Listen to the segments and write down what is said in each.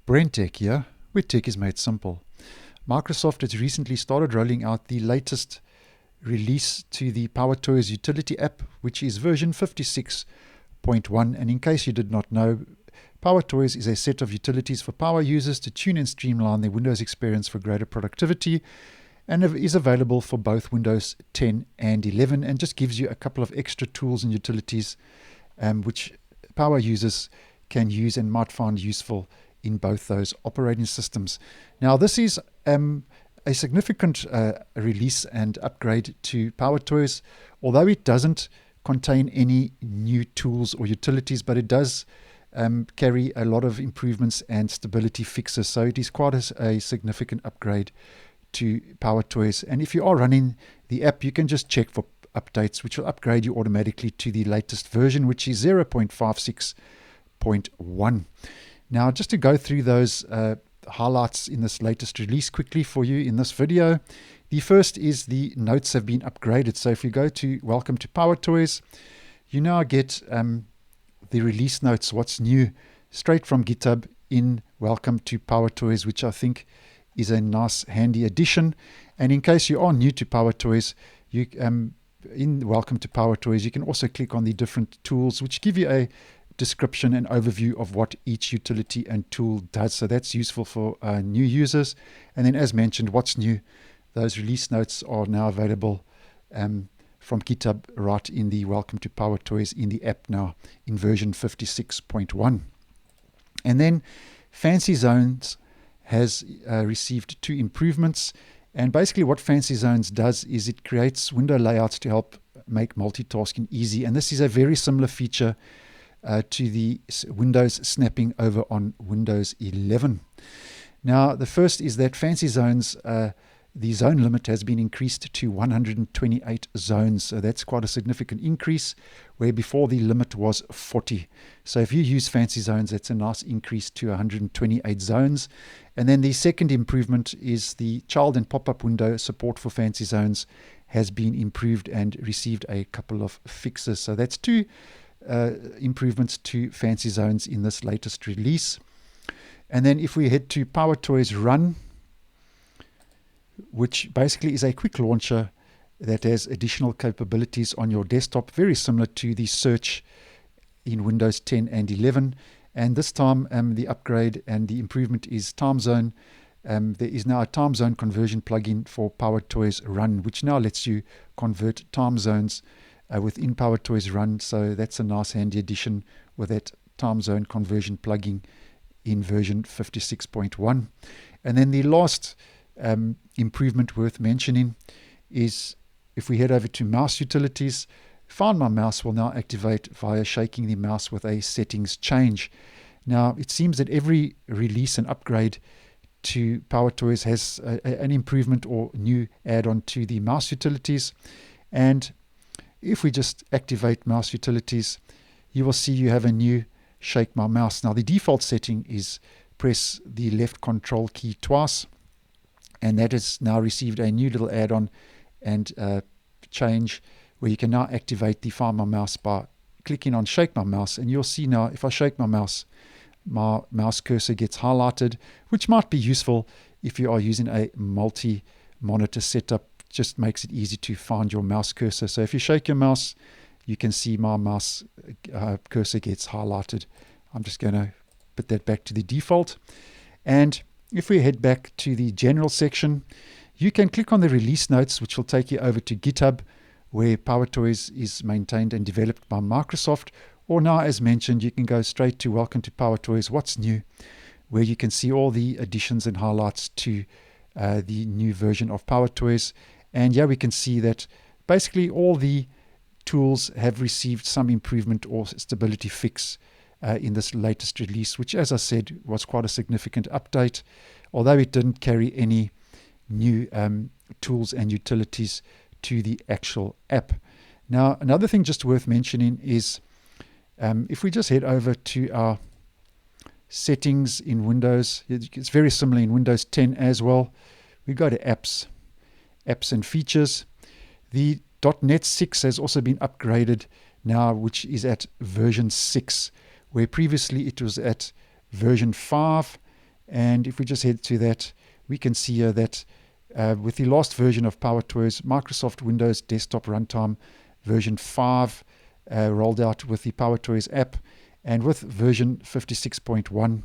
BrenTech here, where tech is made simple. Microsoft has recently started rolling out the latest release to the PowerToys utility app, which is version 56.1. And in case you did not know, PowerToys is a set of utilities for power users to tune and streamline their Windows experience for greater productivity, and is available for both Windows 10 and 11, and just gives you a couple of extra tools and utilities which power users can use and might find useful in both those operating systems. Now, this is a significant release and upgrade to PowerToys, although it doesn't contain any new tools or utilities, but it does carry a lot of improvements and stability fixes. So it is quite a significant upgrade to PowerToys. And if you are running the app, you can just check for updates, which will upgrade you automatically to the latest version, which is 0.56.1. Now, just to go through those highlights in this latest release quickly for you in this video. The first is the notes have been upgraded. So if you go to Welcome to PowerToys, you now get the release notes, what's new, straight from GitHub in Welcome to PowerToys, which I think is a nice handy addition. And in case you are new to PowerToys, you in Welcome to PowerToys, you can also click on the different tools, which give you a description and overview of what each utility and tool does. So that's useful for new users. And then, as mentioned, what's new, those release notes are now available from GitHub right in the Welcome to PowerToys in the app now in version 56.1. And then FancyZones has received 2 improvements. And basically what FancyZones does is it creates window layouts to help make multitasking easy. And this is a very similar feature to the Windows snapping over on Windows 11. Now, the first is that FancyZones, the zone limit has been increased to 128 zones. So that's quite a significant increase, where before the limit was 40. So if you use FancyZones, that's a nice increase to 128 zones. And then the second improvement is the child and pop-up window support for FancyZones has been improved and received a couple of fixes. So that's 2 improvements to FancyZones in this latest release. And then if we head to PowerToys Run, which basically is a quick launcher that has additional capabilities on your desktop, very similar to the search in Windows 10 and 11. And this time the upgrade and the improvement is time zone. There is now a time zone conversion plugin for PowerToys Run, which now lets you convert time zones within PowerToys Run. So that's a nice handy addition with that time zone conversion plugin in version 56.1. And then the last improvement worth mentioning is if we head over to mouse utilities, Find My Mouse will now activate via shaking the mouse with a settings change. Now, it seems that every release and upgrade to PowerToys has an improvement or new add-on to the mouse utilities. And if we just activate mouse utilities, you will see you have a new Shake My Mouse. Now, the default setting is press the left control key twice, and that has now received a new little add-on and change where you can now activate the Find My Mouse by clicking on Shake My Mouse. And you'll see now, if I shake my mouse cursor gets highlighted, which might be useful if you are using a multi-monitor setup. Just makes it easy to find your mouse cursor. So if you shake your mouse, you can see my mouse cursor gets highlighted. I'm just going to put that back to the default. And if we head back to the general section, you can click on the release notes, which will take you over to GitHub, where PowerToys is maintained and developed by Microsoft. Or now, as mentioned, you can go straight to Welcome to PowerToys, What's New, where you can see all the additions and highlights to the new version of PowerToys. And yeah, we can see that basically all the tools have received some improvement or stability fix in this latest release, which, as I said, was quite a significant update, although it didn't carry any new tools and utilities to the actual app. Now, another thing just worth mentioning is if we just head over to our settings in Windows, it's very similar in Windows 10 as well. We go to apps and features. The .NET 6 has also been upgraded now, which is at version 6, where previously it was at version 5. And if we just head to that, we can see here that with the last version of PowerToys, Microsoft Windows Desktop Runtime version 5 rolled out with the PowerToys app, and with version 56.1,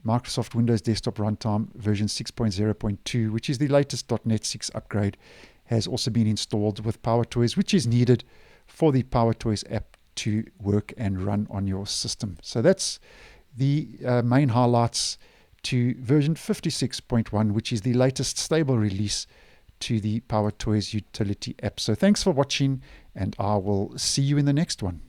Microsoft Windows Desktop Runtime version 6.0.2, which is the latest .NET 6 upgrade, has also been installed with PowerToys, which is needed for the PowerToys app to work and run on your system. So that's the main highlights to version 56.1, which is the latest stable release to the PowerToys utility app. So thanks for watching, and I will see you in the next one.